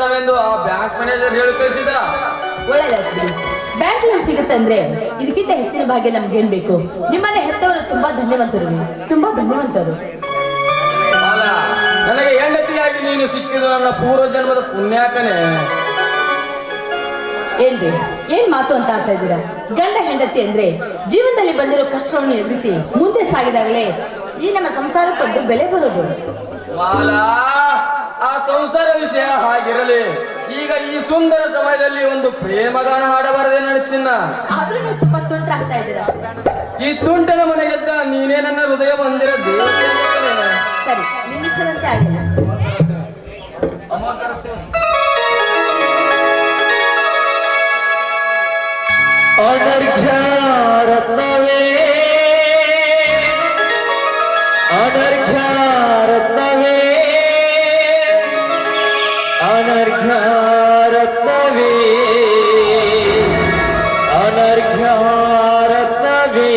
ಕೊಡುತ್ತಾನೆಂದು ಆ bank manager ಹೇಳಿ ಕಳಿಸಿದ. ಒಳ್ಳೆದಾಯ್ತು ಬಿಡಿ. ಬ್ಯಾಂಕ್ ಲೋನ್ ಸಿಗುತ್ತೆ ಅಂದ್ರೆ ಇದಕ್ಕಿಂತ ಹೆಚ್ಚಿನ ಭಾಗ್ಯ ನಮ್ಗೆ ಏನ್ ಬೇಕು? ನಿಮ್ಮನೆ ಹೆತ್ತವರು ತುಂಬಾ ಧನ್ಯವಂತರು, ತುಂಬಾ ಧನ್ಯವಂತರು. ಅಲ್ಲ, ನನಗೆ ಹೆಂಡತಿಯಾಗಿ ನೀನು ಸಿಕ್ಕಿದ್ದು ನನ್ನ ಪೂರ್ವ ಜನ್ಮದ ಪುಣ್ಯಾಕನೇ. ಏನ್ರಿ, ಏನ್ ಮಾತು ಅಂತ ಆಡ್ತಾ ಇದ್ದೀರಾ? ಗಂಡ ಹೆಂಡತಿ ಅಂದ್ರೆ ಜೀವನದಲ್ಲಿ ಬಂದಿರೋ ಕಷ್ಟವನ್ನು ಎದುರಿಸಿ ಮುಂದೆ ಸಾಗಿದಾಗಲೇ ಈ ನಮ್ಮ ಸಂಸಾರಕ್ಕೊಂದು ಬೆಲೆ ಬರೋದು. ಮಾಲಾ, ಆ ಸಂಸಾರ ವಿಷಯ ಹಾಗಿರಲಿ. ಈಗ ಈ ಸುಂದರ ಸಮಯದಲ್ಲಿ ಒಂದು ಪ್ರೇಮಗಾನ ಹಾಡಬಾರದೆ ನನ್ನ ಚಿನ್ನ. ಆದ್ರೂ ನೀವು ತುಂಬಾ ತುಂಟಾಗ್ತಾ ಇದ್ದೀರಾ. ಈ ತುಂಟನ ಮನೆಗೆದ್ದ ನೀನೇ ನನ್ನ ಹೃದಯ ಹೊಂದಿರ ದೇವತೆ. ಸರಿ, ನಿನ್ನ ಇಷ್ಟದಂತೆ ಆಗಿಲ್ಲ. ಅನರ್ಘ್ಯ ರತ್ನವೇ, ಅನರ್ಘ್ಯ ರತ್ನವೇ, ಅನರ್ಘ್ಯ ರತ್ನವೇ, ಅನರ್ಘ್ಯ ರತ್ನವೇ.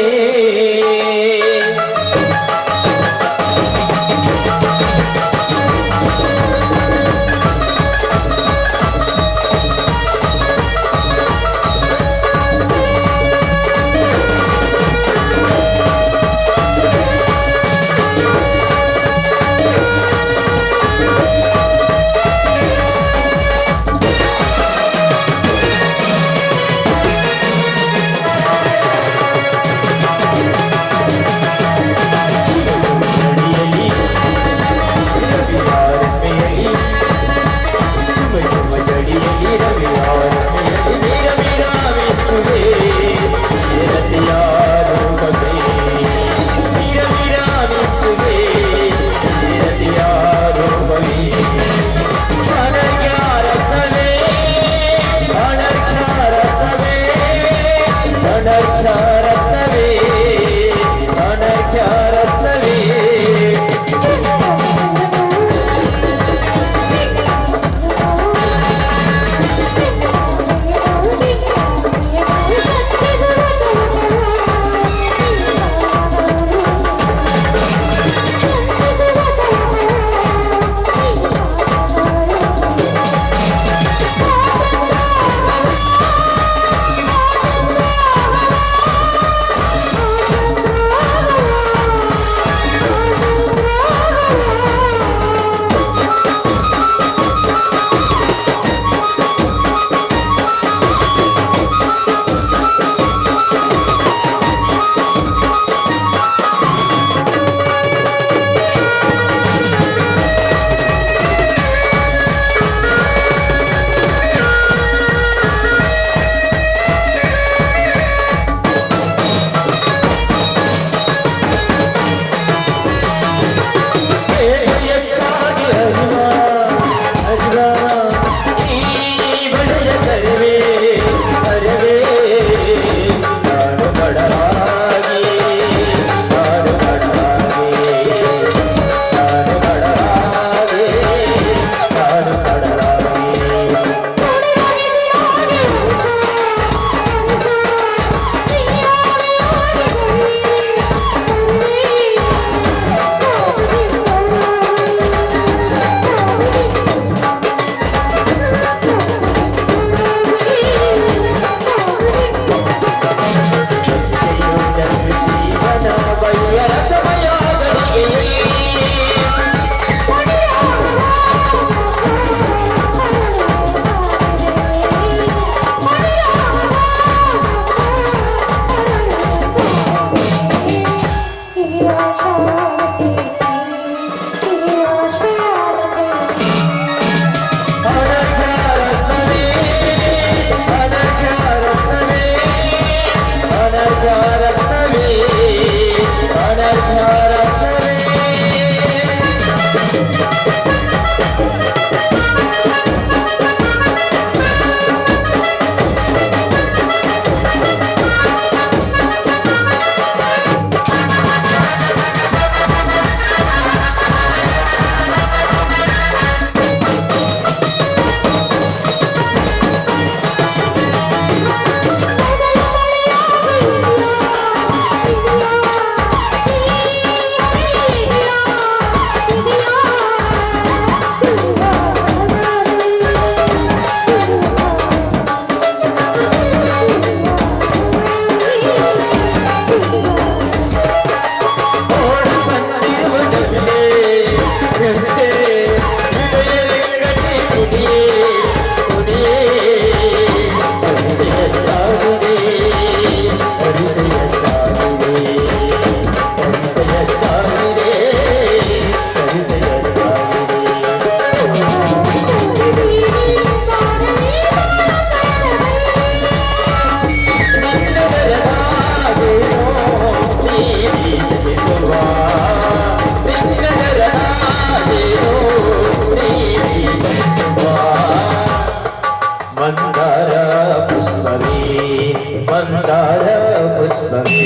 ರತ್ನವೇ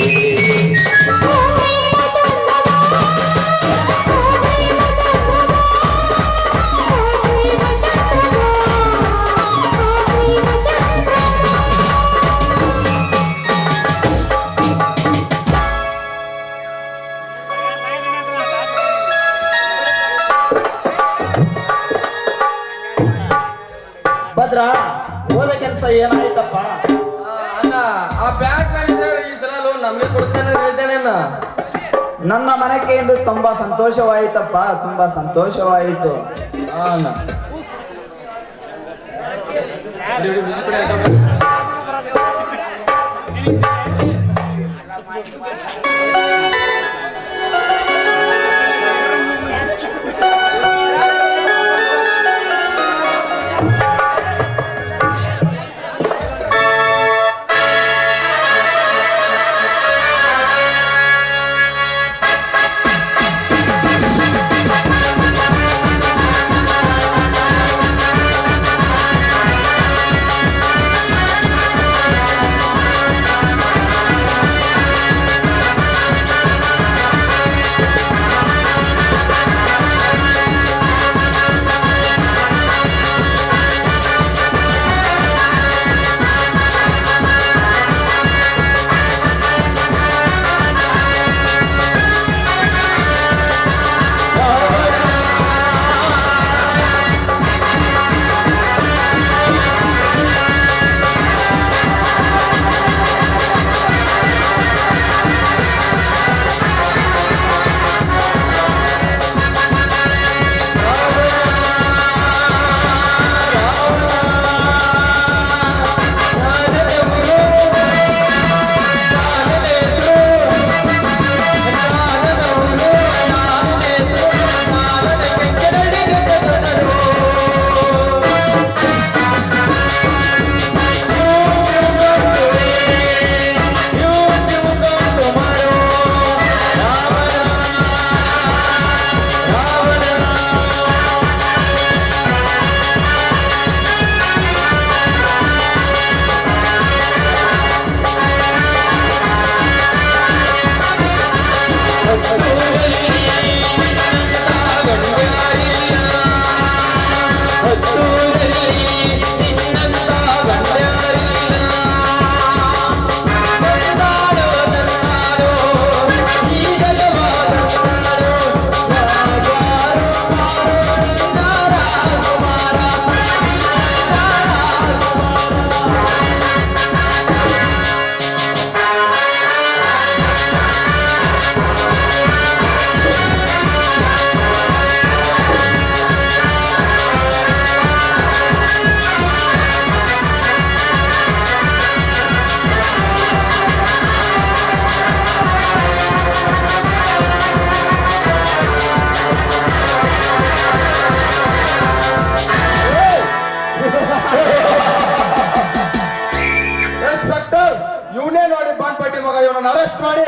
ಭದ್ರ ಹೋದ ಕೆಲಸ ಏನಾಯ್ತಪ್ಪ? ಅಣ್ಣ ಆ ಬ್ಯಾಂಕ್ ಮ್ಯಾನೇಜರ್ ಈ ಸಲ ಲೋನ್ ನಮ್ಗೆ ಕೊಡ್ತಾನೆ ಹೇಳ್ತೇನೆ ನನ್ನ ಮನಕ್ಕೆ ಎಂದು ತುಂಬಾ ಸಂತೋಷವಾಯಿತಪ್ಪ, ತುಂಬಾ ಸಂತೋಷವಾಯಿತು. ಅಣ್ಣ ಇನ್ಸ್ಪೆಕ್ಟರ್, ಇವನೇ ನೋಡಿ ಬಾಂಡ್ಪಟ್ಟಿ ಮಗ, ಇವನನ್ನು ಅರೆಸ್ಟ್ ಮಾಡಿ.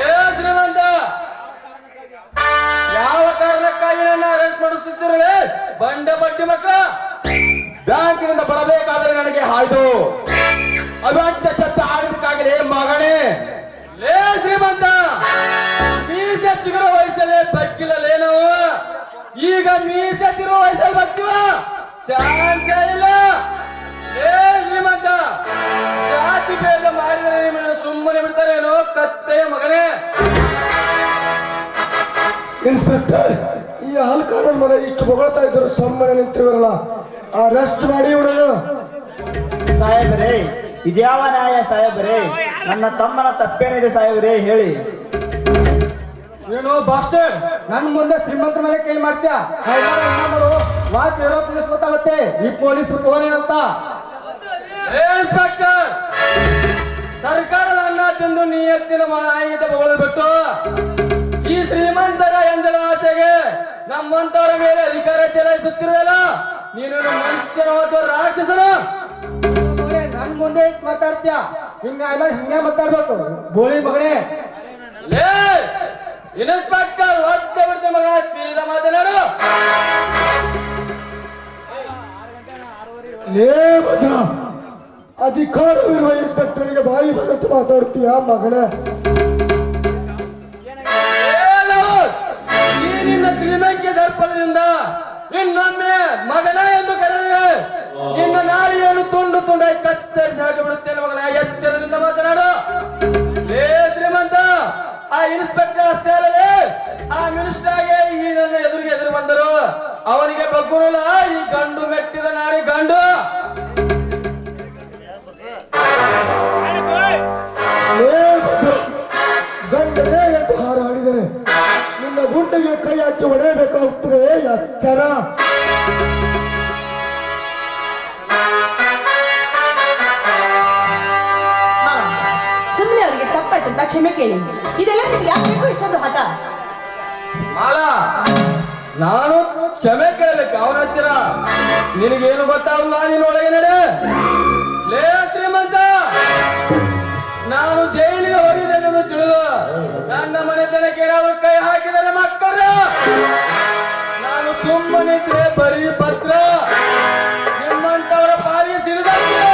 ಏ ಶ್ರೀಮಂತ, ಯಾವ ಕಾರಣಕ್ಕಾಗಿ ನನ್ನ ಅರೆಸ್ಟ್ ಮಾಡಿಸುತ್ತಿರಲೇ ಬಂಡ ಬಡ್ಡಿ ಮಕ್ಕಳ? ಬ್ಯಾಂಕಿನಿಂದ ಬರಬೇಕಾದ್ರೆ ನನಗೆ ಹಾಯ್ದು ಅವಾಚ್ಯ ಶಬ್ದ ಆಡಿದಕ್ಕಾಗಲೇ ಮಗನೇ. ಲೇ ಶ್ರೀಮಂತ, ಮೀಸೆ ಚಿಗುರ ವಯಸ್ಸಲ್ಲೇ ಬಕ್ಕಿಲ್ಲಲೇನು? ಈಗ ಮೀಸೆ ತಿರುವ ವಯಸ್ಸಲ್ಲಿ ಬಕ್ಕಿವ ಚಾನ್ಸೇ ಇಲ್ಲ. ಲೇ ಶ್ರೀಮಂತ, ಜಾತಿ ಭೇದ ಮಾಡಿದರೆ ನಿಮ್ಮನ್ನು ಸುಮ್ಮನೆ ಬಿಡ್ತಾರೇನೋ ಕತ್ತೆಯ ಮಗನೇ? ಇನ್ಸ್ಪೆಕ್ಟರ್, ಈ ಕಾನೂನು ಮಗ ಇಷ್ಟು ಹೊಗಳ್ತಾ ಇದ್ರು ಸುಮ್ಮನೆ ನಿಂತಿರಲ್ಲ, ಅರೆಸ್ಟ್ ಮಾಡಿ ಇವನನ್ನು. ಸಾಹೇಬರೇ, ಇದ್ಯಾವ ನ್ಯಾಯ ಸಾಹೇಬರೇ? ನನ್ನ ತಮ್ಮನ ತಪ್ಪೇನಿದೆ ಸಾಹೇಬರೇ, ಹೇಳಿ. ಏನು ಬಾಸ್ಟರ್, ನನ್ ಮುಂದೆ ಶ್ರೀಮಂತರ ಮೇಲೆ ಕೈ ಮಾಡ್ತೀಯ? ವಾಚ್ ಇರೋ ಪೊಲೀಸ್ ಗೊತ್ತಾಗುತ್ತೆ ಈ ಪೊಲೀಸರು ಫೋನ್ ಏನಂತ. ಇನ್ಸ್ಪೆಕ್ಟರ್, ಸರ್ಕಾರದ ಅನ್ನ ತಿಂದು ನಿಯತ್ತಿನ ನಾಯಿಗಿಂತ ಬಗಳು ಬಿಟ್ಟು ಈ ಶ್ರೀಮಂತರ ಎಂಜಲ ಆಸೆಗೆ ನಮ್ಮಂತವರ ಮೇಲೆ ಅಧಿಕಾರ ಚಲಾಯಿಸುತ್ತಿರುವಲ್ಲ, ನೀನು ಮನುಷ್ಯನ ಅಥವಾ ರಾಕ್ಷಸನ? ನನ್ ಮುಂದೆ ಮಾತಾಡ್ತೀಯ? ಹಿಂಗೆಲ್ಲ ಹಿಂಗೆ ಮಾತಾಡ್ಬೇಕು ಬೋಳಿ ಮಗನೇ. ಲೇ ಇನ್ಸ್ಪೆಕ್ಟರ್, ಒದ್ದೆ ಬಿಡ್ತೆ ಮಗ, ಸೀದಾ ಮಾತನಾಡು. ಲೇ ಭದ್ರ, ಅಧಿಕಾರವಿರುವ ಇನ್ಸ್ಪೆಕ್ಟರ್ಗೆ ಬಾಯಿ ಬಂದಂತೆ ಮಾತಾಡ್ತೀಯ ಮಗನೇ? ಏನು? ಈ ನಿನ್ನ ಶ್ರೀಮಂತ ದರ್ಪದಿಂದ ಇನ್ನೊಮ್ಮೆ ಮಗನ ಎಂದು ಕರೆದರೆ ನಿನ್ನ ನಾಲಿಯನ್ನು ತುಂಡು ತುಂಡಾಗಿ ಕತ್ತರಿಸಿ ಹಾಕಿಬಿಡುತ್ತೇನೆ ಮಗನ. ಎಚ್ಚರದಿಂದ ಮಾತನಾಡು. ಲೇ ಶ್ರೀಮಂತ, ಆ ಇನ್ಸ್ಪೆಕ್ಟರ್ ಅಷ್ಟೇ ಅಲ್ಲದೆ ಆ ಮಿನಿಸ್ಟರ್ ಆಗಿ ಈ ನನ್ನ ಎದುರು ಬಂದರು. ಅವನಿಗೆ ಬಗ್ಗುನಿಲ್ಲ ಈ ಗಂಡು ಮೆಟ್ಟಿದ ನಾಡಿ ಗಂಡು. ಗಂಡನೇ ಎಂದು ಹಾರಾಡಿದರೆ ನಿನ್ನ ಗುಂಡಿಗೆ ಕೈ ಹಚ್ಚಿ ಹೊಡೆಯಬೇಕಾಗುತ್ತದೆ. ಎಚ್ಚರ. ಸುಮ್ಮನೆ ಅವರಿಗೆ ತಪ್ಪಾಯ್ತಂತ ಕ್ಷಮೆ ಕೇಳಿ. ಇದೆಲ್ಲ ನಿಮ್ಗೆ ಯಾಕೆ ಬೇಕು ಇಷ್ಟೊಂದು ಹಠ? ಮಾಲ, ನಾನು ಕ್ಷಮೆ ಕೇಳಬೇಕು ಅವನ ಹತ್ತಿರ. ನಿನಗೇನು ಗೊತ್ತಾಗಲ್ಲ, ನೀನು ಒಳಗೆ ನಡೆ. ಲೇ ಶ್ರೀಮಂತ, ನಾನು ಜೈಲಿಗೆ ಹೋಗಿದ್ದೇನೆ ತಿಳಿದು ನನ್ನ ಮನೆತನಕ್ಕೆ ಏನಾದ್ರು ಕೈ ಹಾಕಿದರೆ ಮಕ್ಕಳು ನಾನು ಸುಮ್ಮನಿದ್ರೆ ಬರೀ ಪತ್ರ. ನಿಮ್ಮಂತವರ ಪಾಲಿಗೆ ಸಿಡಿದಾಗೆ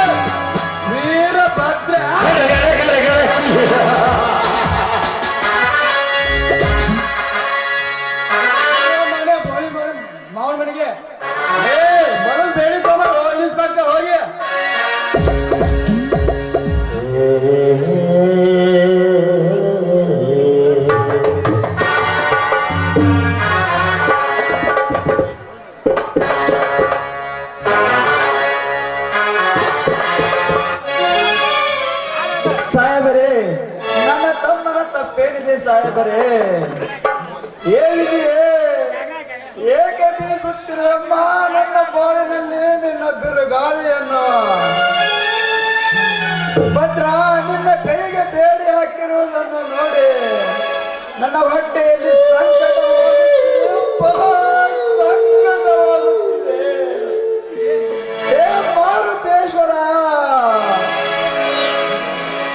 ವೀರಭದ್ರ. ಮಾವನ ಮನೆಗೆ ಮೊದಲು ಬೇಡಿ ತಗೊಂಡು ಇನ್ಸ್ಪೆಕ್ಟರ್ ಹೋಗಿ. ಸಾಹೇಬರೇ, ನನ್ನ ತಮ್ಮನ ತಪ್ಪೇನಿದೆ ಸಾಹೇಬರೇ? ಏನಿದೆಯೇ? ಏಕೆ ಬೀಸುತ್ತಿರುವಮ್ಮ ನನ್ನ ಬಾಳಿನಲ್ಲಿ ನಿನ್ನ ಬಿರುಗಾಳಿಯನ್ನು? ಭದ್ರ, ನಿನ್ನ ಕೈಗೆ ಬೇಡಿ ಹಾಕಿರುವುದನ್ನು ನೋಡಿ ನನ್ನ ಹೊಟ್ಟೆಯಲ್ಲಿ ಸಂಕಟವಾಗುತ್ತಿದೆ. ಹೇ ಮಾರುತೇಶ್ವರ,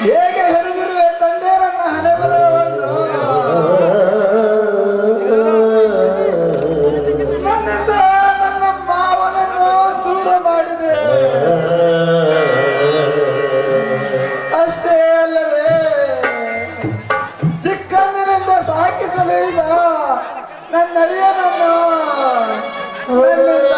ಹೇಗೆ ಹೆರಿದಿರುವೆ ತಂದೆ ನನ್ನ ಹಣೆ ಬರವನ್ನು? ನನ್ನಿಂದ ನನ್ನ ಮಾವನನ್ನು ದೂರ ಮಾಡಿದೆ. ಅಷ್ಟೇ ಅಲ್ಲದೆ ಚಿಕ್ಕಂದಿನಿಂದ ಸಾಕಿಸಲಿಲ್ಲ ನನ್ನ ಅಳಿಯನನ್ನು ನನ್ನಿಂದ